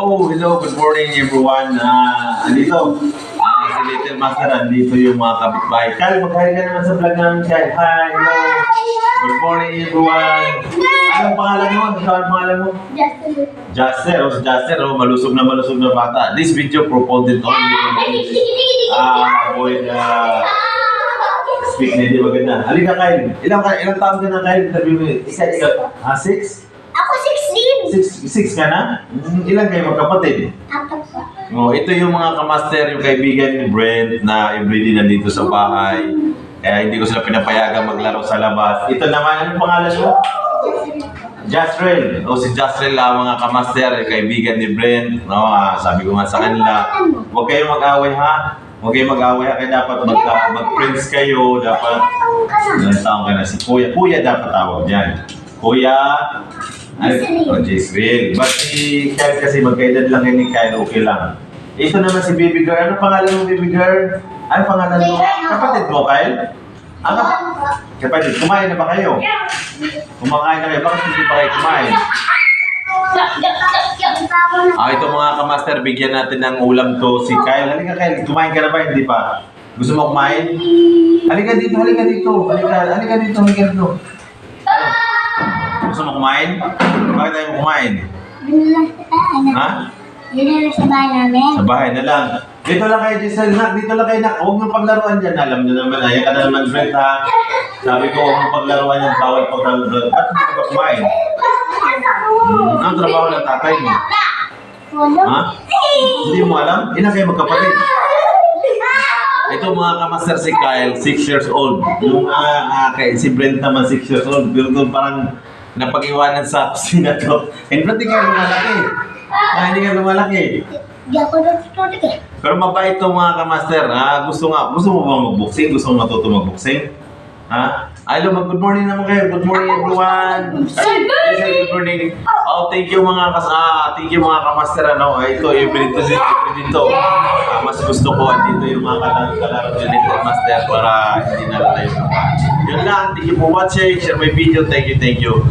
Oh, hello, good morning everyone. Andito, si Little Master, andito yung mga kapitbahay. Kyle, mag-hi ka naman sa vlog namin, Kyle. Hi, hello. Good morning everyone. Anong pangalan mo? Anong pangalan mo? Jaster. Si Jaster, malusog na bata. This video proposed only with speak na hindi maganda. Halika, Kyle. Ilang taon ka na, Kyle? Ikaw, 6? Ako 16. 6 ka na? Ilan kayo magkapatid? Apat po. Oh, ito yung mga kamaster, yung kaibigan ni Brent na everyday nandito sa bahay. Kaya hindi ko sila pinapayagan maglaro sa labas. Ito naman, anong pangalan mo? Jastrel. O si Jastrel, mga kamaster, kaibigan ni Brent. No, sabi ko nga sa kanila, huwag kayong mag-away ha. Huwag kayong mag-away ha. Kaya dapat mag-friends kayo. Dapat, ilang taong ka na si Kuya. Kuya dapat tawag dyan. Kuya, Jisrael. Ba't si Kyle kasi magkaedad lang yun ni Kyle, okay lang. Ito naman si Baby Girl. Ano pangalan mo, Baby Girl? Ano pangalan mo? Kapatid mo, Kyle? Kapatid, kumain na ba kayo? Kumakain na kayo? Bakit hindi pa kayo kumain? Ito mga kamaster, bigyan natin ng ulam to si Kyle. Halika Kyle, kumain ka na ba? Hindi pa. Gusto mo kumain? Halika dito. Halika dito. Gusto mo kumain? Bakit tayo mo kumain? Ha? Yun na lang sa bahay namin. Sa bahay na lang. Dito lang kayo, Giselle, ha? Dito lang kayo, nak. Huwag mong paglaruan dyan. Alam nyo naman, ayan ka na naman, Brent, ha? Sabi ko, huwag mong paglaruan yan. Bawal paglaruan. Ba't hindi ka ba kumain? Anong trabaho ng tatay mo? Ha? Hindi mo alam? Ilan kayo magkapatid? Ito mga kamaster, si Kyle, 6 years old. Yung si Brent naman 6 years old. Pero doon parang napag-iwanan sa kusina to. And Brent, hindi ka lumalaki. Hindi ka lumalaki. Hindi ako natutulik eh. Pero mabait itong mga kamaster. Gusto mo ba mag-boxing? Gusto mo matuto mag-boxing? Hello, good morning naman kayo. Good morning everyone. Good morning. Thank you mga kamaster. Ito, dito. Mas gusto ko dito yung mga kalaro dyan master para hindi na tayo. Yun lang. Thank you for watching. Share my video. Thank you.